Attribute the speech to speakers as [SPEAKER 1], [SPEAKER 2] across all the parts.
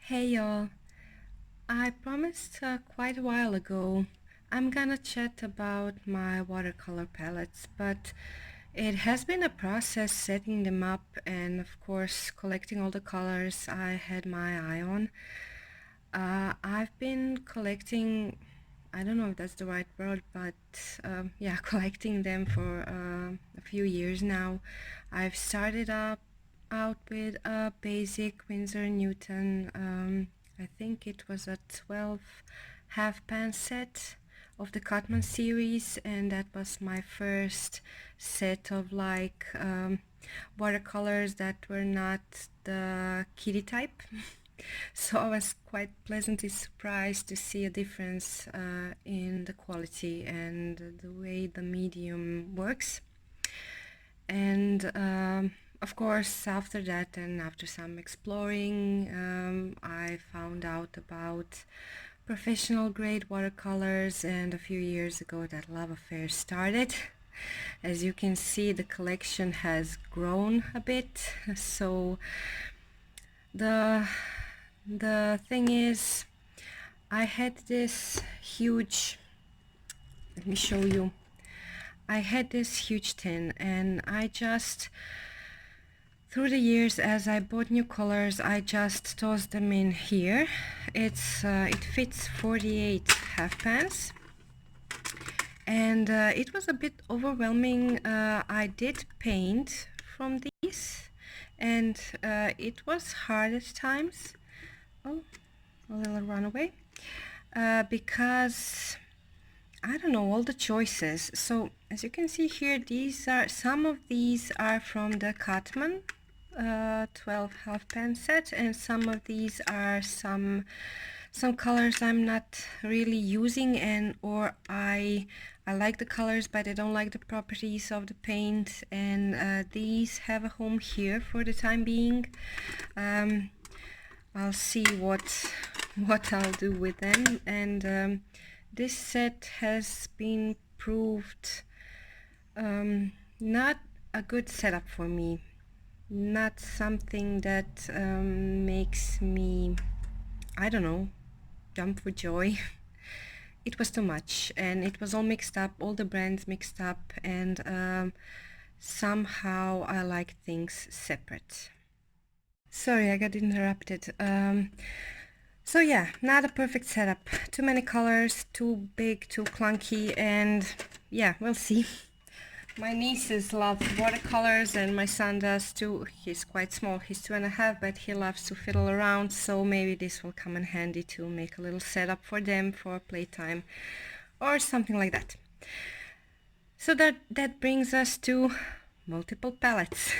[SPEAKER 1] Hey y'all, I promised quite a while ago I'm gonna chat about my watercolor palettes, but it has been a process setting them up and of course collecting all the colors I had my eye on. I've been collecting, I don't know if that's the right word, but yeah, collecting them for a few years now. I've started out with a basic Winsor & Newton. I think it was a 12 half pan set of the Cotman series, and that was my first set of watercolors that were not the kitty type. So I was quite pleasantly surprised to see a difference in the quality and the way the medium works. And of course, after that and after some exploring, I found out about professional grade watercolors, and a few years ago that love affair started. As you can see, the collection has grown a bit. So the thing is, I had this huge, let me show you. I had this huge tin, and I just, through the years, as I bought new colors, I just tossed them in here. It fits 48 half pans, and it was a bit overwhelming. I did paint from these, and it was hard at times. Oh, a little runaway. Because I don't know all the choices. So as you can see here, some of these are from the Cotman 12 half pan set, and some of these are some colors I'm not really using, and or I like the colors but I don't like the properties of the paint, and these have a home here for the time being. I'll see what I'll do with them, and this set has been proved not a good setup for me, not something that makes me, I don't know, jump for joy. It was too much, and it was all mixed up, all the brands mixed up, and somehow I like things separate. Sorry, I got interrupted. So yeah, not a perfect setup. Too many colors, too big, too clunky, and yeah, we'll see. My nieces love watercolors, and my son does too. He's quite small, he's 2.5, but he loves to fiddle around, so maybe this will come in handy to make a little setup for them for playtime or something like that. So that brings us to multiple palettes.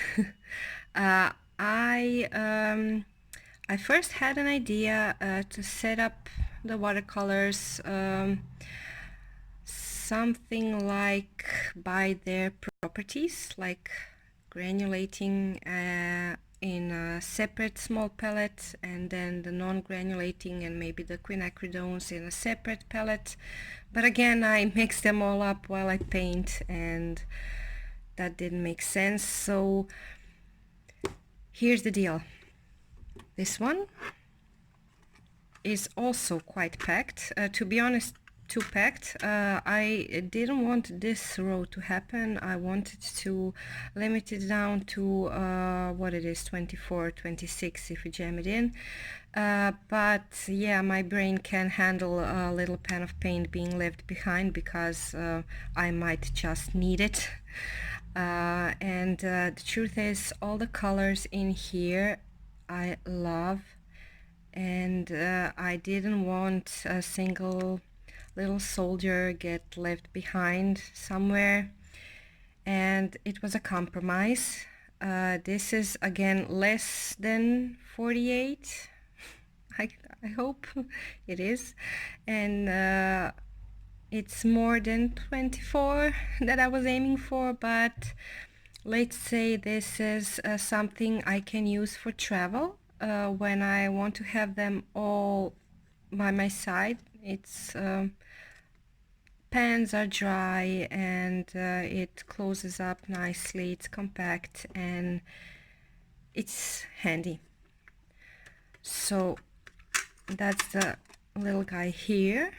[SPEAKER 1] I first had an idea to set up the watercolors something like by their properties, like granulating in a separate small palette, and then the non-granulating and maybe the quinacridones in a separate palette. But again, I mix them all up while I paint, and that didn't make sense. So here's the deal. This one is also quite packed. To be honest, too packed. I didn't want this row to happen. I wanted to limit it down to what it is, 24, 26 if you jam it in. But yeah, my brain can handle a little pan of paint being left behind, because I might just need it. And the truth is, all the colors in here I love, and I didn't want a single little soldier get left behind somewhere, and it was a compromise. This is again less than 48. I hope it is, and it's more than 24 that I was aiming for, but let's say this is something I can use for travel when I want to have them all by my side. It's pans are dry, and it closes up nicely, it's compact, and it's handy. So that's the little guy here.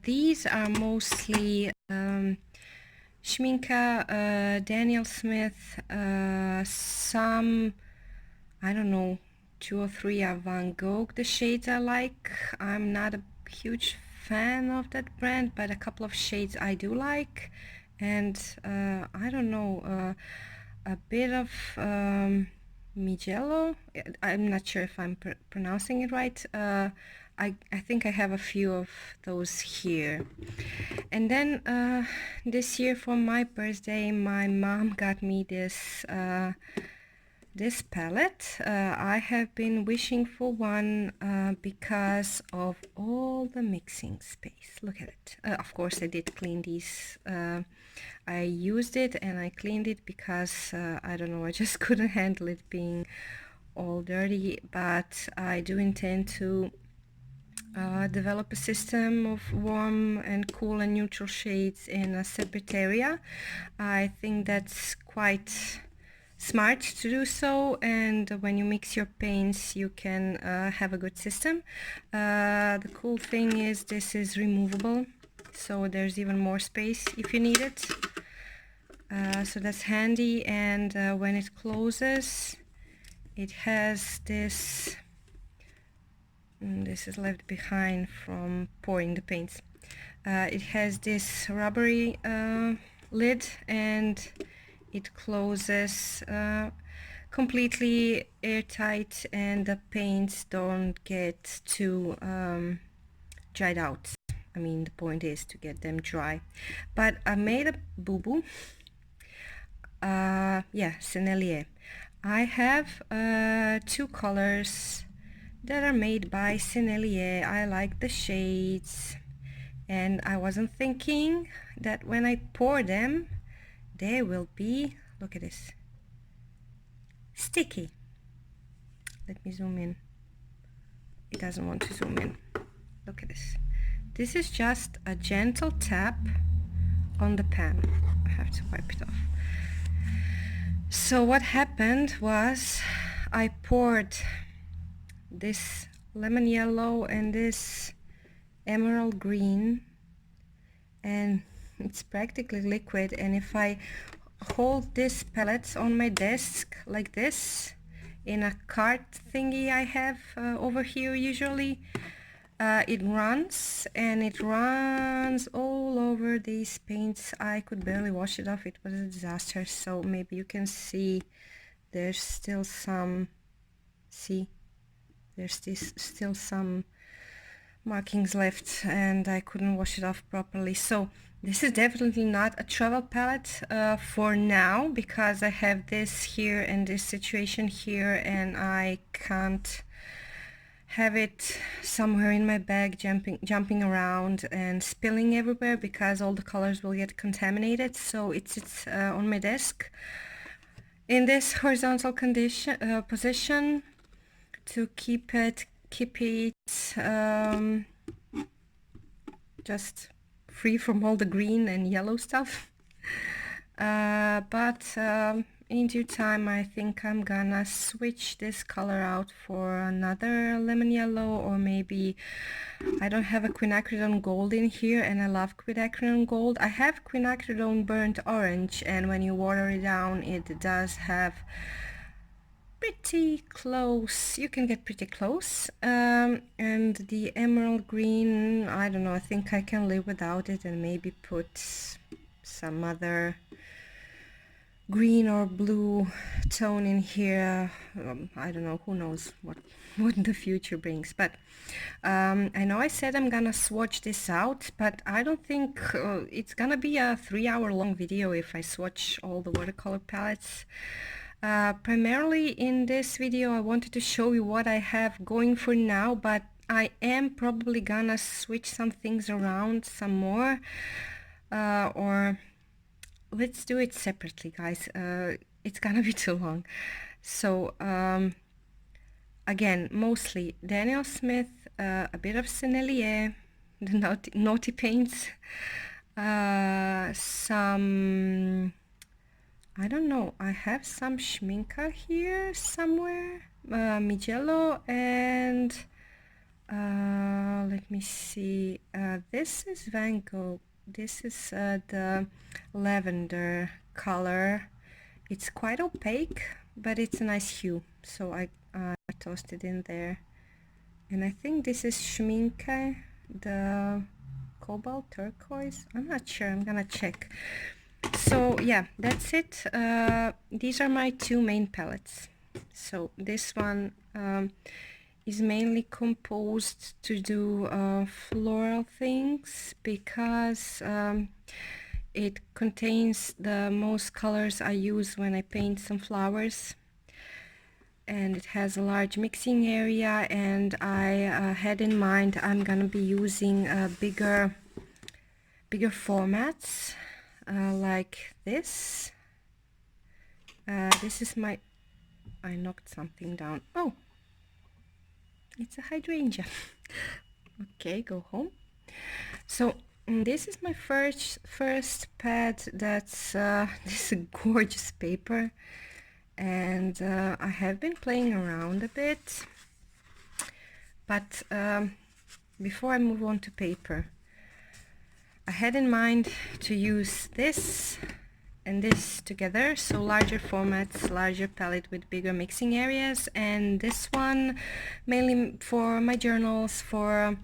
[SPEAKER 1] These are mostly Schminke, Daniel Smith, some, I don't know, 2 or 3 are Van Gogh, the shades I like. I'm not a huge fan of that brand, but a couple of shades I do like. And I don't know, a bit of Mijello. I'm not sure if I'm pronouncing it right. I think I have a few of those here. And then this year for my birthday, my mom got me this this palette. I have been wishing for one because of all the mixing space. Look at it. Of course I did clean these. I used it and I cleaned it because I don't know, I just couldn't handle it being all dirty, but I do intend to develop a system of warm and cool and neutral shades in a separate area. I think that's quite smart to do so, and when you mix your paints you can have a good system. The cool thing is this is removable, so there's even more space if you need it. So that's handy, and when it closes it has this, this is left behind from pouring the paints. It has this rubbery lid, and it closes completely airtight, and the paints don't get too dried out. I mean, the point is to get them dry. But I made a boo-boo. Yeah, Sennelier. I have 2 colors that are made by Sennelier. I like the shades, and I wasn't thinking that when I pour them they will be, look at this, sticky. Let me zoom in. It doesn't want to zoom in. Look at this. This is just a gentle tap on the pan. I have to wipe it off. So what happened was I poured this lemon yellow and this emerald green, and it's practically liquid, and if I hold this palette on my desk like this in a cart thingy I have over here usually, it runs, and it runs all over these paints. I could barely wash it off. It was a disaster. So maybe you can see there's still some, see, there's still some markings left, and I couldn't wash it off properly. So this is definitely not a travel palette for now, because I have this here and this situation here, and I can't have it somewhere in my bag jumping around and spilling everywhere, because all the colors will get contaminated. So it sits on my desk in this horizontal position to keep it just free from all the green and yellow stuff. But in due time I think I'm gonna switch this color out for another lemon yellow, or maybe, I don't have a quinacridone gold in here, and I love quinacridone gold. I have quinacridone burnt orange, and when you water it down it does have pretty close, you can get pretty close. And the emerald green, I don't know, I think I can live without it, and maybe put some other green or blue tone in here. I don't know, who knows what the future brings. But I know I said I'm gonna swatch this out, but I don't think it's gonna be a 3-hour long video if I swatch all the watercolor palettes. Primarily in this video I wanted to show you what I have going for now, but I am probably gonna switch some things around some more, or let's do it separately, guys. It's gonna be too long. So again, mostly Daniel Smith, a bit of Sennelier, the naughty paints, some, I don't know, I have some Schminke here somewhere, Mijello, and Let me see. This is Van Gogh. This is the lavender color. It's quite opaque, but it's a nice hue, so I tossed it in there. And I think this is Schminke, the cobalt turquoise. I'm not sure, I'm gonna check. So yeah, that's it. These are my two main palettes. So this one is mainly composed to do floral things because it contains the most colors I use when I paint some flowers, and it has a large mixing area, and I had in mind I'm gonna be using bigger formats like this. This is my, I knocked something down. Oh, it's a hydrangea. Okay, go home. So this is my first pad. That's this is gorgeous paper, and I have been playing around a bit, but before I move on to paper, I had in mind to use this and this together, so larger formats, larger palette with bigger mixing areas, and this one mainly for my journals, for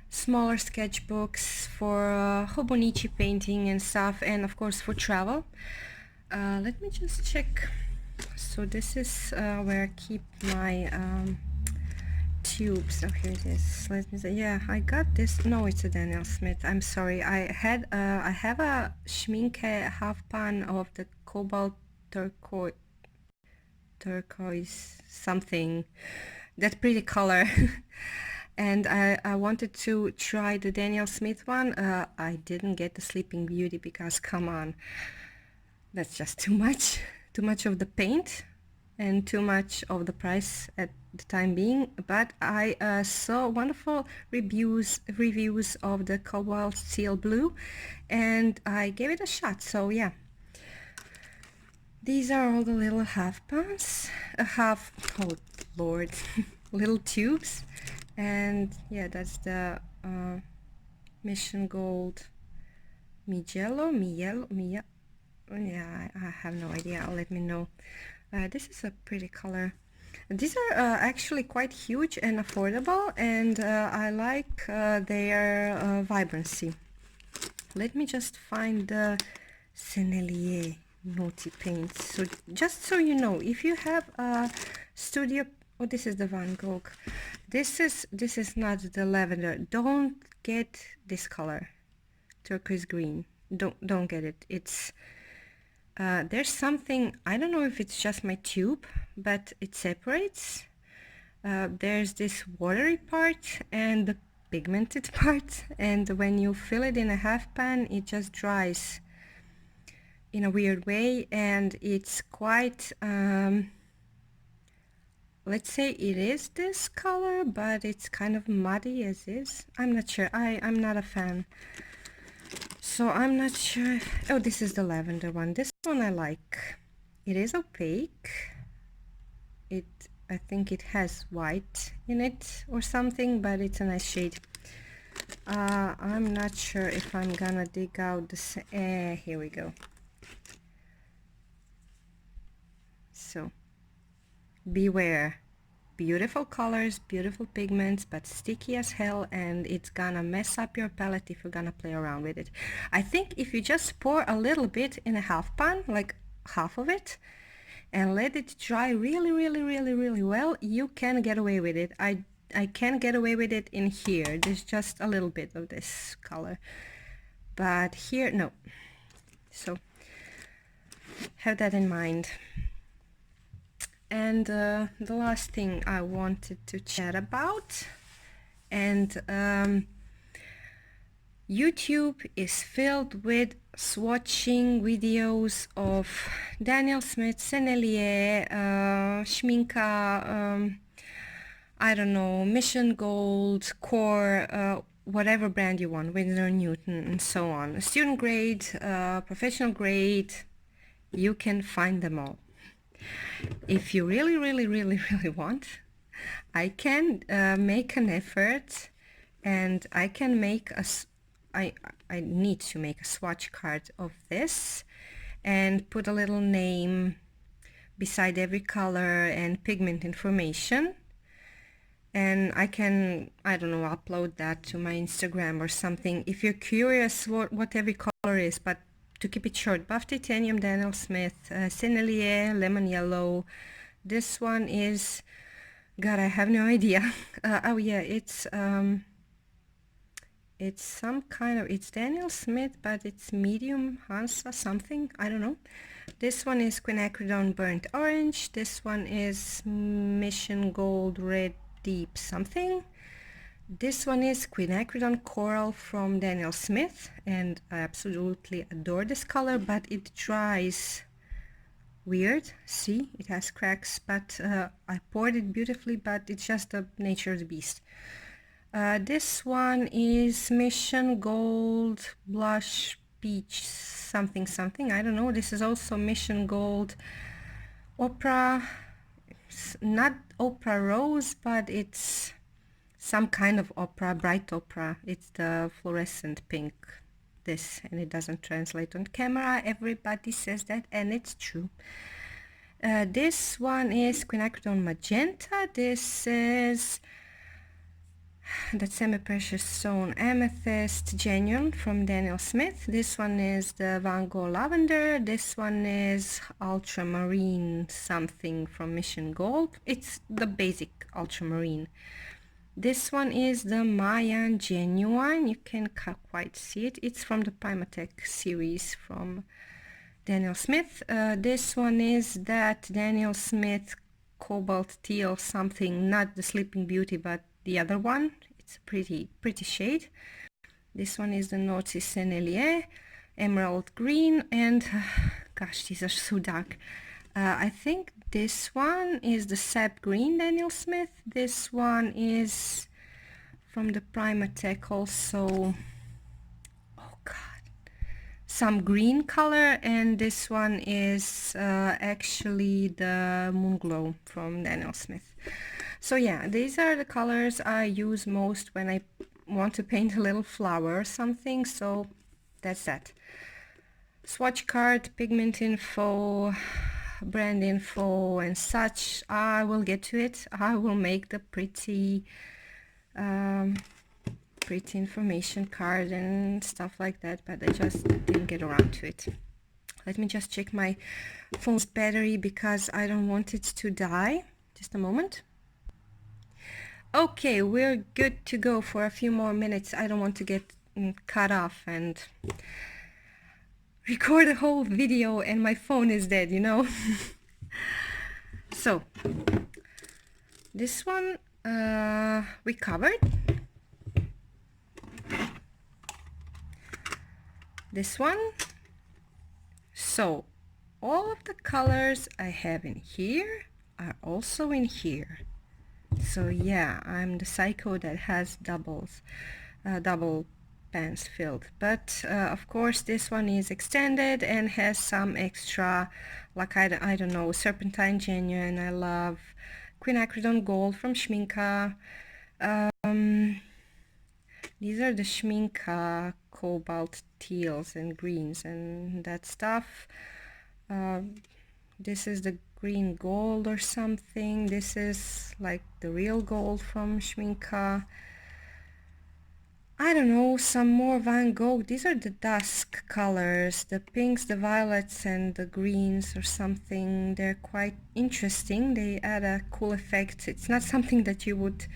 [SPEAKER 1] smaller sketchbooks, for Hobonichi painting and stuff, and of course for travel. Let me just check. So this is where I keep my tubes. Oh, here it is. Let me say, yeah, I got this. No, it's a Daniel Smith. I'm sorry. I have a Schminke half pan of the cobalt turquoise something, that pretty color. And I wanted to try the Daniel Smith one. I didn't get the Sleeping Beauty because, come on, that's just too much of the paint and too much of the price at the time being. But I saw wonderful reviews of the cobalt steel blue, and I gave it a shot. So yeah, these are all the little half pans, oh lord, little tubes. And yeah, that's the Mission Gold Mijello, yeah, I have no idea. Let me know. This is a pretty color. These are actually quite huge and affordable, and I like their vibrancy. Let me just find the Sennelier Naughty Paints. So just so you know, if you have a studio, oh, this is the Van Gogh. This is not the lavender. Don't get this color, turquoise green. Don't get it. It's there's something, I don't know if it's just my tube, but it separates. There's this watery part and the pigmented part, and when you fill it in a half pan, it just dries in a weird way, and it's quite let's say it is this color, but it's kind of muddy as is. I'm not sure. I'm not a fan. So I'm not sure. Oh, this is the lavender one. This one I like. It is opaque. I think it has white in it or something, but it's a nice shade. I'm not sure if I'm gonna dig out the here we go. So beware. Beautiful colors, beautiful pigments, but sticky as hell, and it's gonna mess up your palette if you're gonna play around with it. I think if you just pour a little bit in a half pan, like half of it, and let it dry really well, you can get away with it. I can get away with it in here. There's just a little bit of this color, but here no. So have that in mind. And the last thing I wanted to chat about, and YouTube is filled with swatching videos of Daniel Smith, Sennelier, Schminke, I don't know, Mission Gold, Core, whatever brand you want, Winsor & Newton, and so on. Student grade, professional grade, you can find them all. If you really want, I can make an effort, and I can make I need to make a swatch card of this and put a little name beside every color and pigment information, and I can, I don't know, upload that to my Instagram or something if you're curious what every color is. But to keep it short, buff titanium, Daniel Smith, Sennelier, lemon yellow. This one is, God, I have no idea. Oh yeah, it's some kind of, it's Daniel Smith, but it's medium Hansa something, I don't know. This one is quinacridone burnt orange. This one is mission gold red deep something. This one is quinacridone coral from Daniel Smith, and I absolutely adore this color, but it dries weird. See, it has cracks, but I poured it beautifully, but it's just the nature of the beast. This one is mission gold blush peach something something, I don't know. This is also mission gold opera, not opera rose, but it's some kind of opera, bright opera. It's the fluorescent pink, this, and it doesn't translate on camera. Everybody says that, and it's true. This one is quinacridone magenta. This is that semi-precious stone amethyst genuine from Daniel Smith. This one is the Van Gogh lavender. This one is ultramarine something from Mission Gold. It's the basic ultramarine. This one is the Mayan genuine. You can quite see it. It's from the Primatech series from Daniel Smith. This one is that Daniel Smith cobalt teal something, not the Sleeping Beauty, but the other one. It's a pretty shade. This one is the Naughty Sennelier, emerald green, and gosh, these are so dark. I think this one is the sap green Daniel Smith. This one is from the Primatech also. Oh god, some green color, and this one is actually the Moonglow from Daniel Smith. So yeah, these are the colors I use most when I want to paint a little flower or something. So that's that. Swatch card, pigment info, brand info and such. I will get to it. I will make the pretty information card and stuff like that, but I just didn't get around to it. Let me just check my phone's battery because I don't want it to die. Just a moment. Okay, we're good to go for a few more minutes. I don't want to get cut off and record a whole video and my phone is dead, you know. So this one we covered. This one. So all of the colors I have in here are also in here. So yeah, I'm the psycho that has double pans filled, but of course this one is extended and has some extra, like I don't know, serpentine genuine. I love quinacridone gold from Schminka. These are the Schminka cobalt teals and greens and that stuff. This is the green gold or something. This is like the real gold from Schminka. I don't know, some more Van Gogh. These are the dusk colors, the pinks, the violets and the greens or something. They're quite interesting. They add a cool effect. It's not something that you would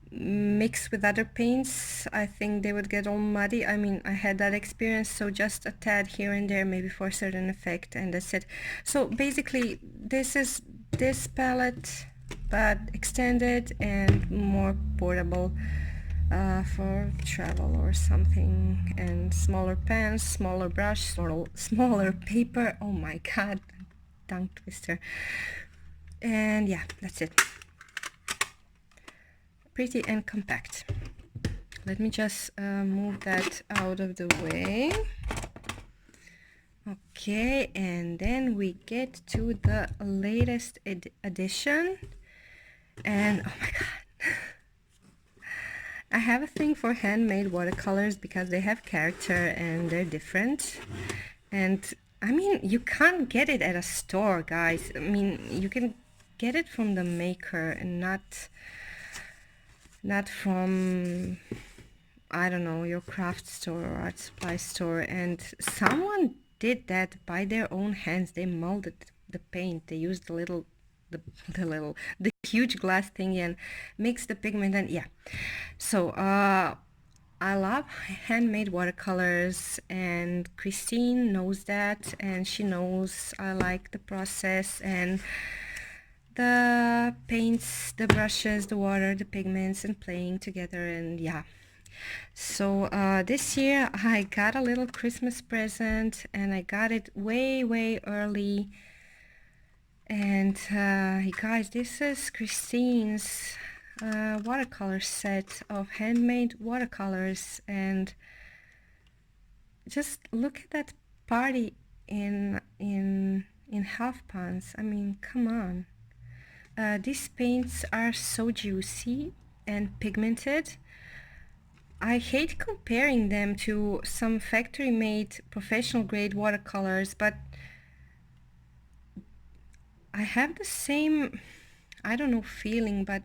[SPEAKER 1] mix with other paints. I think they would get all muddy. I mean, I had that experience, so just a tad here and there, maybe for a certain effect, and that's it. So basically this is this palette but extended and more portable for travel or something, and smaller pens, smaller brush, smaller paper. Oh my god, tongue twister. And yeah, that's it. Pretty and compact. Let me just move that out of the way. Okay, and then we get to the latest edition, And oh my god, I have a thing for handmade watercolors because they have character and they're different. And I mean, you can't get it at a store, guys. I mean, you can get it from the maker and not from, I don't know, your craft store or art supply store. And someone did that by their own hands. They molded the paint. They used the huge glass thing and mixed the pigment, and yeah. So I love handmade watercolors, and Kristine knows that, and she knows I like the process and the paints, the brushes, the water, the pigments, and playing together, and yeah. So this year I got a little Christmas present, and I got it way early. And you guys, this is Kristine's watercolor set of handmade watercolors, and just look at that party in half pans. I mean, come on. These paints are so juicy and pigmented. I hate comparing them to some factory-made professional grade watercolors, but I have the same, I don't know, feeling, but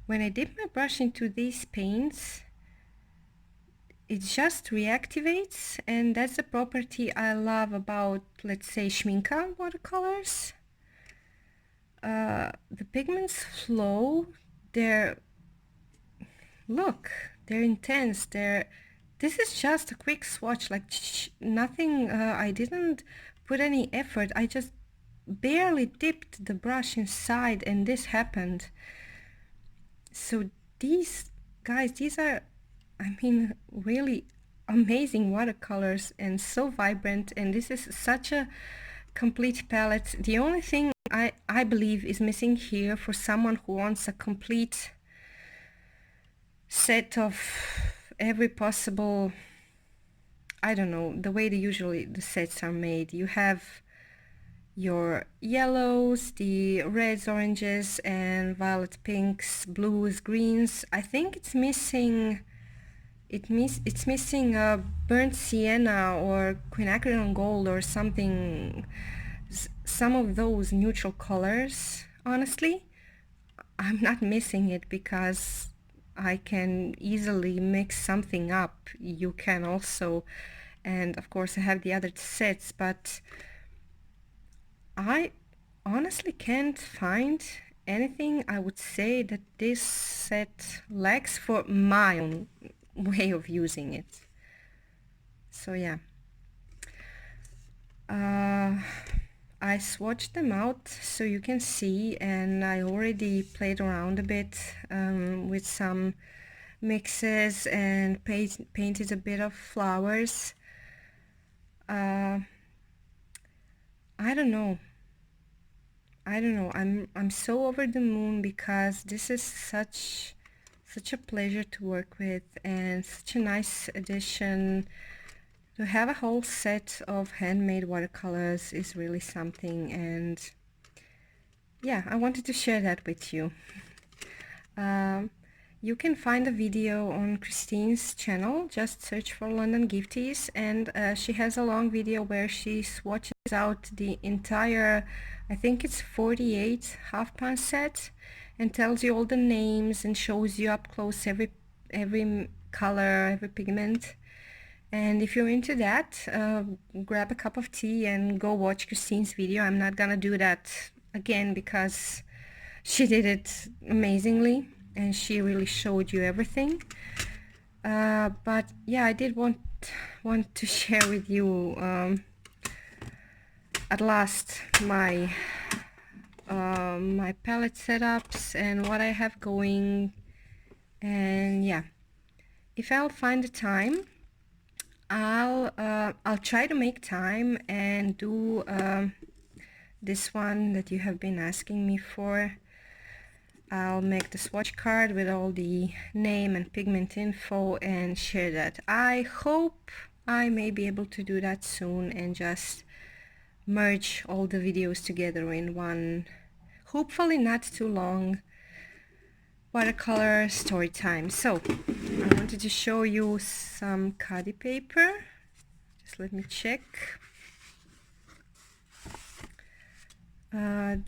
[SPEAKER 1] when I dip my brush into these paints, it just reactivates, and that's the property I love about, let's say, Schminka watercolors. The pigments flow, they're intense, this is just a quick swatch, like nothing, I didn't put any effort, I just barely dipped the brush inside and this happened. So these guys, these are, I mean, really amazing watercolors and so vibrant, and this is such a complete palette. The only thing I believe is missing here for someone who wants a complete set of every possible, I don't know, the way the sets are made. You have your yellows, the reds, oranges, and violet pinks, blues, greens. I think it's missing it's missing a burnt sienna or quinacridone gold or something, some of those neutral colors. Honestly, I'm not missing it because I can easily mix something up. You can also, and of course I have the other sets, but I honestly can't find anything I would say that this set lacks for my own way of using it. So yeah, I swatched them out so you can see, and I already played around a bit with some mixes and painted a bit of flowers. I don't know. I'm so over the moon because this is such a pleasure to work with and such a nice addition. To have a whole set of handmade watercolors is really something, and yeah, I wanted to share that with you. You can find a video on Kristine's channel, just search for London Gifties, and she has a long video where she swatches out the entire, I think it's 48 half pan set, and tells you all the names and shows you up close every color, every pigment. And if you're into that, grab a cup of tea and go watch Kristine's video. I'm not gonna do that again because she did it amazingly and she really showed you everything. But yeah, I did want to share with you at last my my palette setups and what I have going. And yeah, if I'll find the time, I'll try to make time and do this one that you have been asking me for. I'll make the swatch card with all the name and pigment info and share that. I hope I may be able to do that soon and just merge all the videos together in one, hopefully not too long, watercolor story time. So I wanted to show you some cutty paper. Just let me check.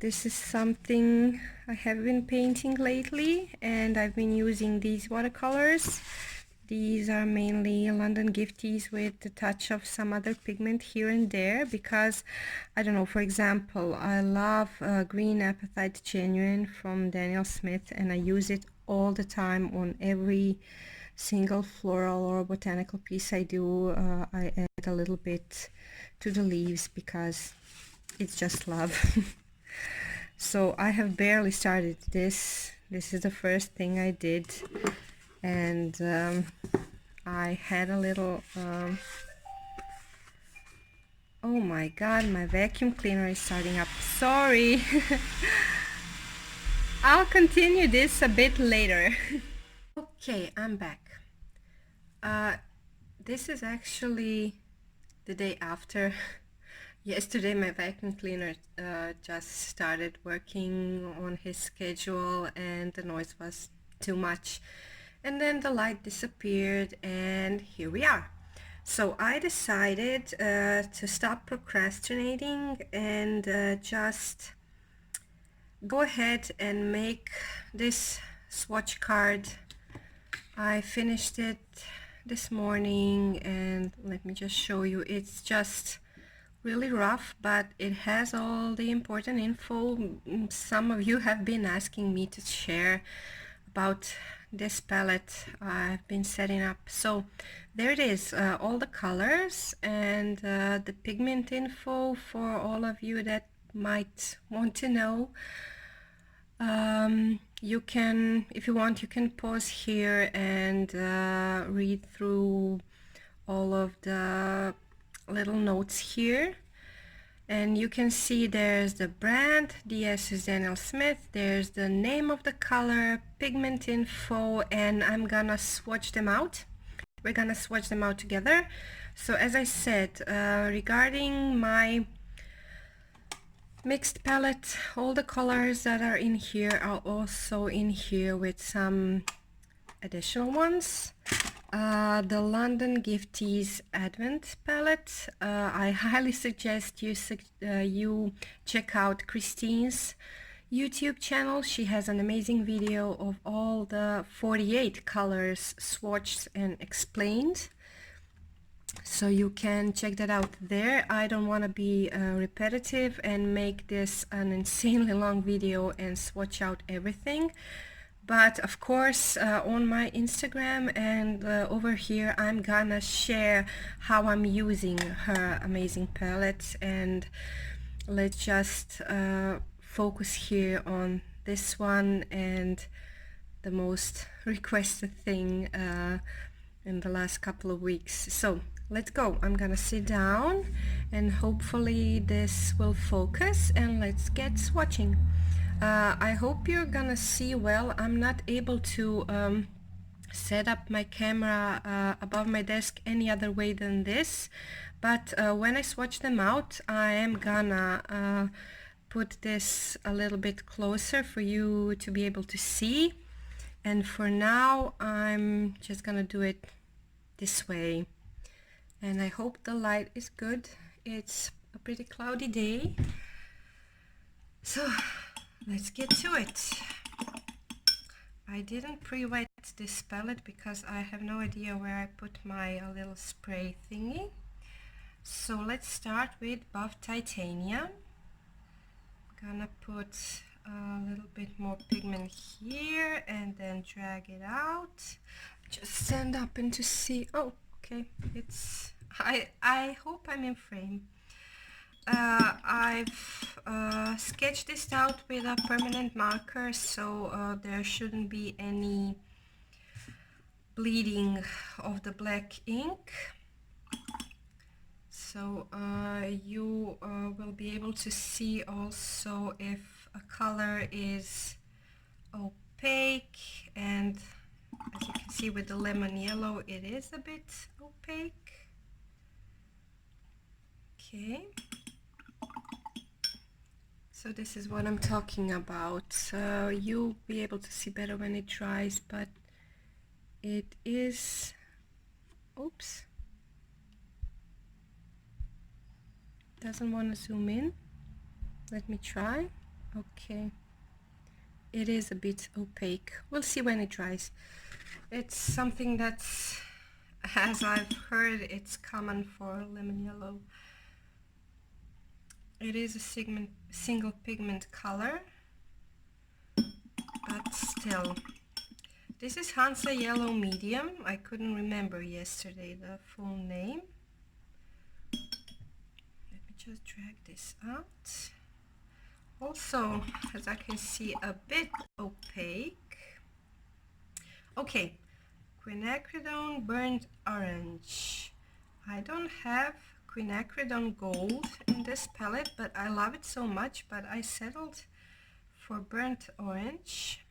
[SPEAKER 1] This is something I have been painting lately, and I've been using these watercolors. These are mainly London Gifties with a touch of some other pigment here and there, because I don't know, for example, I love Green Apatite Genuine from Daniel Smith, and I use it all the time on every single floral or botanical piece I do. I add a little bit to the leaves because it's just love. So I have barely started this. This is the first thing I did, and I had a little oh my god, my vacuum cleaner is starting up. Sorry. I'll continue this a bit later. Okay, I'm back. This is actually the day after. Yesterday my vacuum cleaner just started working on his schedule, and the noise was too much, and then the light disappeared, and here we are. So I decided to stop procrastinating and just go ahead and make this swatch card. I finished it this morning, and let me just show you. It's just really rough, but it has all the important info some of you have been asking me to share about this palette I've been setting up. So there it is, all the colors and the pigment info for all of you that might want to know. You can, if you want, you can pause here and read through all of the little notes here, and you can see there's the brand, DS is Daniel Smith, there's the name of the color, pigment info, and I'm gonna swatch them out. We're gonna swatch them out together. So as I said, regarding my mixed palette, all the colors that are in here are also in here with some additional ones. The London Gifties Advent palette, I highly suggest you check out Kristine's YouTube channel. She has an amazing video of all the 48 colors swatched and explained, so you can check that out there. I don't want to be repetitive and make this an insanely long video and swatch out everything. But of course, on my Instagram and over here, I'm gonna share how I'm using her amazing palette. And let's just focus here on this one and the most requested thing in the last couple of weeks. So let's go. I'm gonna sit down and hopefully this will focus, and let's get swatching. I hope you're gonna see well. I'm not able to set up my camera above my desk any other way than this, but when I swatch them out, I am gonna put this a little bit closer for you to be able to see, and for now I'm just gonna do it this way, and I hope the light is good. It's a pretty cloudy day, so let's get to it. I didn't pre-wet this palette because I have no idea where I put my little spray thingy. So let's start with Buff Titanium. I'm gonna put a little bit more pigment here and then drag it out. Just stand up and to see. Oh, okay. It's I hope I'm in frame. I've sketched this out with a permanent marker, so there shouldn't be any bleeding of the black ink. So you will be able to see also if a color is opaque, and as you can see with the lemon yellow, it is a bit opaque. Okay. So this is what I'm talking about. You'll be able to see better when it dries, but it is, oops, doesn't want to zoom in. Let me try. Okay, it is a bit opaque. We'll see when it dries. It's something that's, as I've heard, it's common for lemon yellow. It is a single pigment color, but still. This is Hansa Yellow Medium. I couldn't remember yesterday the full name. Let me just drag this out. Also, as I can see, a bit opaque. Okay, quinacridone burnt orange. I don't have quinacridone gold in this palette, but I love it so much, but I settled for burnt orange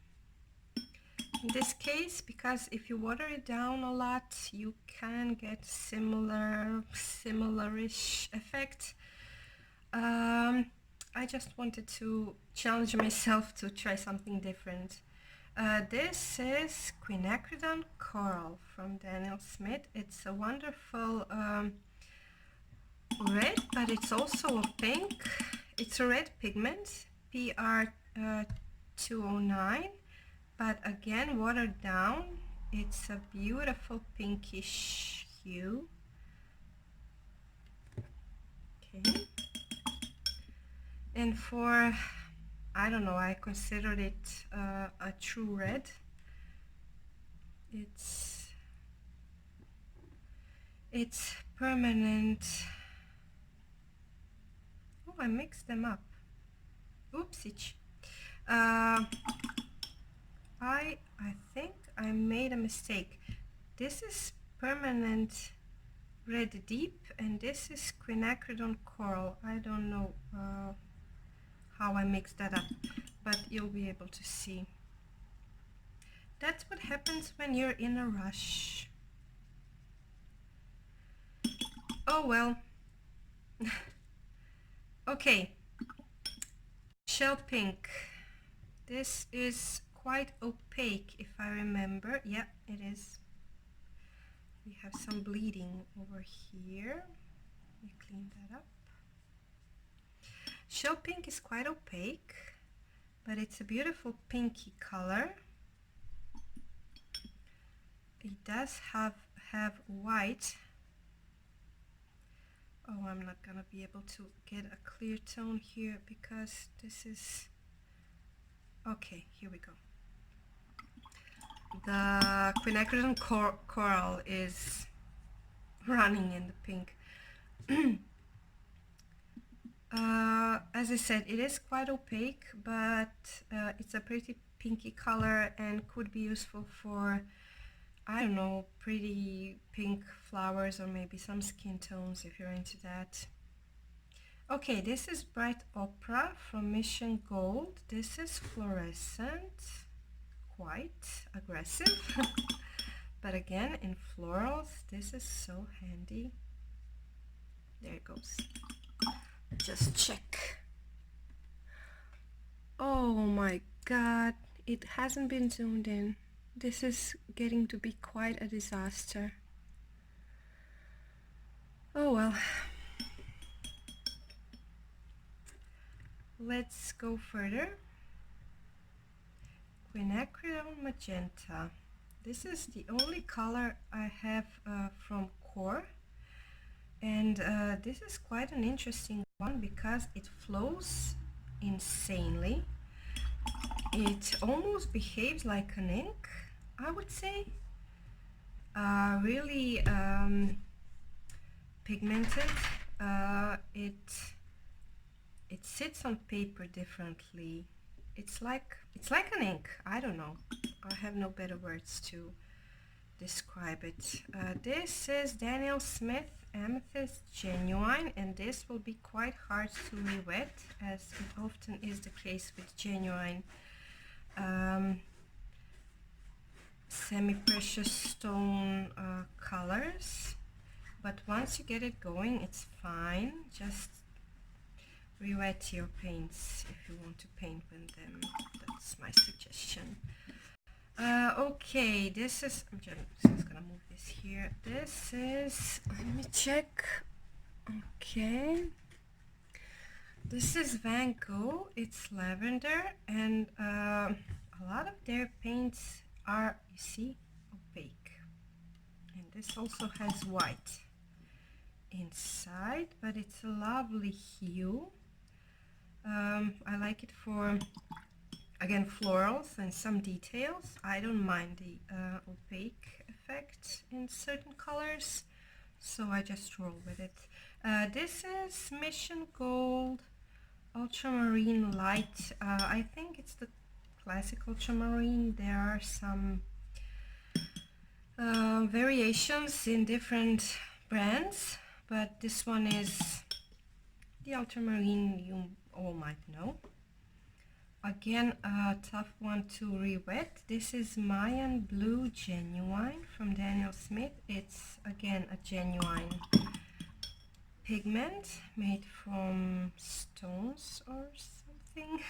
[SPEAKER 1] in this case, because if you water it down a lot, you can get similarish effect. I just wanted to challenge myself to try something different. This is Quinacridone Coral from Daniel Smith. It's a wonderful red, but it's also a pink. It's a red pigment, PR209, but again watered down. It's a beautiful pinkish hue. Okay. And for, I don't know, I considered it a true red. It's permanent. Oh, I mixed them up. Oopsie. I think I made a mistake. This is permanent red deep, and this is quinacridone coral. I don't know how I mixed that up, but you'll be able to see. That's what happens when you're in a rush. Oh well. Okay, shell pink. This is quite opaque, if I remember. Yeah, it is. We have some bleeding over here. Let me clean that up. Shell pink is quite opaque, but it's a beautiful pinky color. It does have white. Oh, I'm not gonna be able to get a clear tone here because this is, okay, here we go. The quinacridone coral is running in the pink. As I said, it is quite opaque, but it's a pretty pinky color and could be useful for, I don't know, pretty pink flowers or maybe some skin tones if you're into that. Okay, this is Bright Opera from Mission Gold. This is fluorescent, quite aggressive. But again, in florals, this is so handy. There it goes. Just check. Oh my god, it hasn't been zoomed in. This is getting to be quite a disaster. Oh well. Let's go further. Quinacridone magenta. This is the only color I have from Core, and this is quite an interesting one because it flows insanely. It almost behaves like an ink, I would say. Really pigmented. It sits on paper differently. It's like an ink. I don't know. I have no better words to describe it. This is Daniel Smith Amethyst Genuine, and this will be quite hard to re-wet, as it often is the case with genuine semi-precious stone colors. But once you get it going, it's fine. Just re-wet your paints if you want to paint with them. That's my suggestion. Okay, this is, I'm just gonna move this here. This is, let me check. Okay, this is Van Gogh. It's lavender, and a lot of their paints are, you see, opaque. And this also has white inside, but it's a lovely hue. I like it for, again, florals and some details. I don't mind the opaque effect in certain colors, so I just roll with it. This is Mission Gold Ultramarine Light. I think it's the classic ultramarine. There are some variations in different brands, but this one is the ultramarine you all might know. Again, a tough one to re-wet. This is Mayan Blue Genuine from Daniel Smith. It's again a genuine pigment made from stones or something,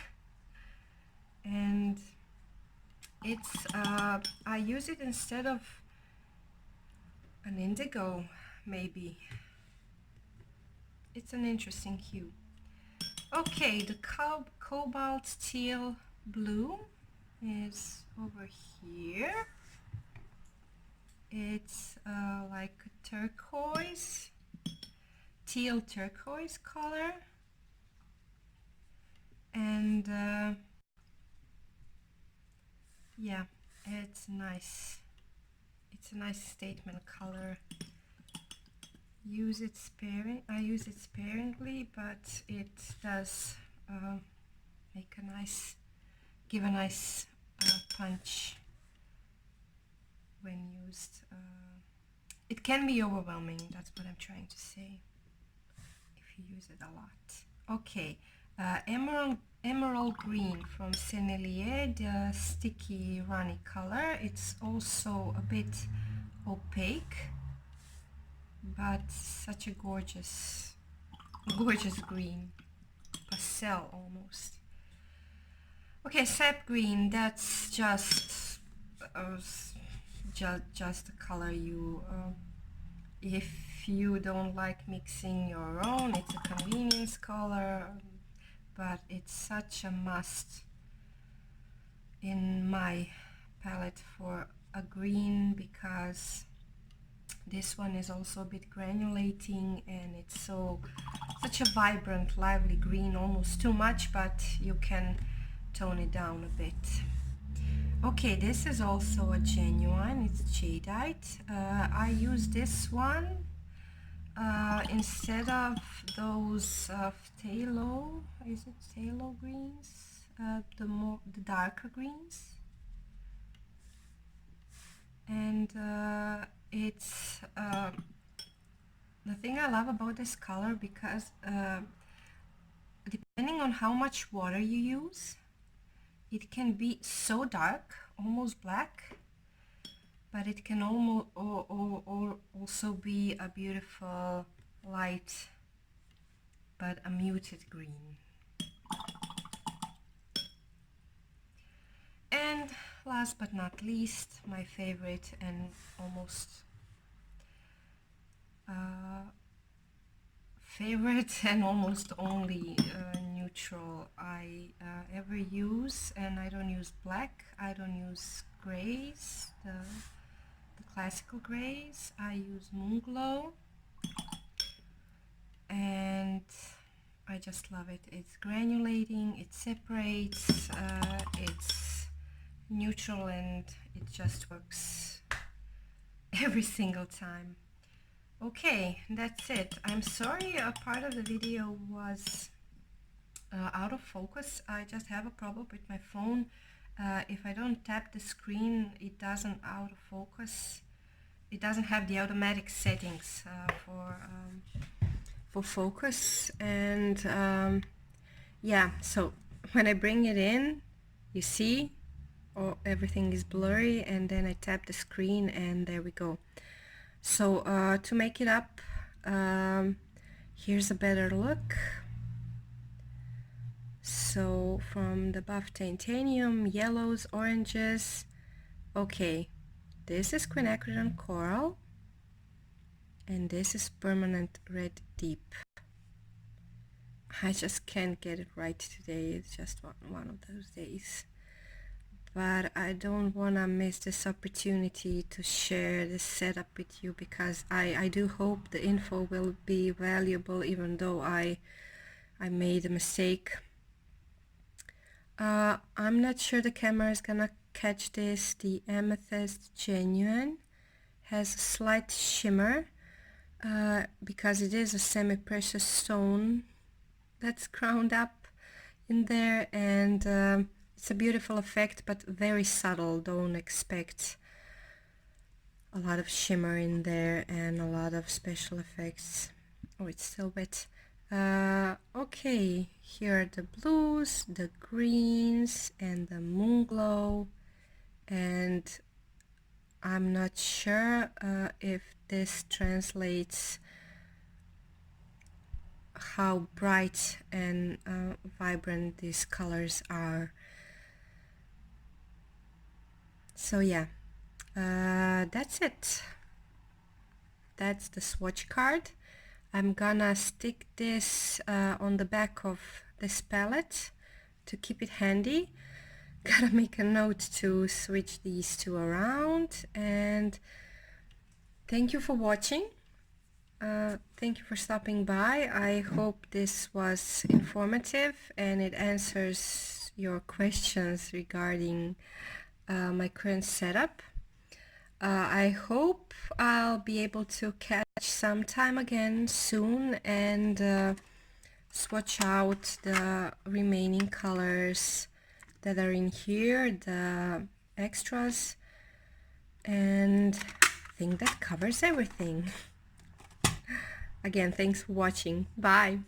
[SPEAKER 1] and it's I use it instead of an indigo, maybe. It's an interesting hue. Okay, the cobalt steel blue is over here. It's like a turquoise, teal turquoise color, and yeah, it's nice. It's a nice statement color. I use it sparingly, but it does make a nice, give a nice punch when used. It can be overwhelming, that's what I'm trying to say, if you use it a lot. Okay, emerald green from Sennelier, the sticky runny color. It's also a bit opaque, but such a gorgeous green, pastel almost. Okay, sap green, that's just a color you, if you don't like mixing your own, it's a convenience color, but it's such a must in my palette for a green, because this one is also a bit granulating, and it's such a vibrant, lively green, almost too much, but you can tone it down a bit. Okay, this is also a genuine, it's jadeite. I use this one instead of those phthalo, is it phthalo greens? The darker greens. And it's the thing I love about this color, because depending on how much water you use, it can be so dark, almost black, but it can also be a beautiful light, but a muted green. And last but not least, my favorite and almost only neutral I ever use, and I don't use black, I don't use grays, the classical grays. I use Moonglow, and I just love it. It's granulating, it separates, it's neutral, and it just works every single time. Okay, that's it. I'm sorry a part of the video was out of focus. I just have a problem with my phone. If I don't tap the screen, it doesn't out of focus. It doesn't have the automatic settings for focus, and yeah, so when I bring it in, you see, everything is blurry, and then I tap the screen and there we go. So to make it up, here's a better look. So from the buff titanium, yellows, oranges. Okay, this is quinacridone coral, and this is permanent red deep. I just can't get it right today. It's just one of those days. But I don't want to miss this opportunity to share this setup with you, because I do hope the info will be valuable, even though I made a mistake. I'm not sure the camera is gonna catch this. The Amethyst Genuine has a slight shimmer because it is a semi-precious stone that's ground up in there, and it's a beautiful effect, but very subtle. Don't expect a lot of shimmer in there and a lot of special effects. Oh, it's still wet. Okay, here are the blues, the greens, and the moon glow, and I'm not sure if this translates how bright and vibrant these colors are. So yeah, that's it. That's the swatch card. I'm gonna stick this on the back of this palette to keep it handy. Gotta make a note to switch these two around, and thank you for watching. Thank you for stopping by. I hope this was informative and it answers your questions regarding my current setup. I hope I'll be able to catch some time again soon and swatch out the remaining colors that are in here, the extras, and I think that covers everything. Again, thanks for watching. Bye.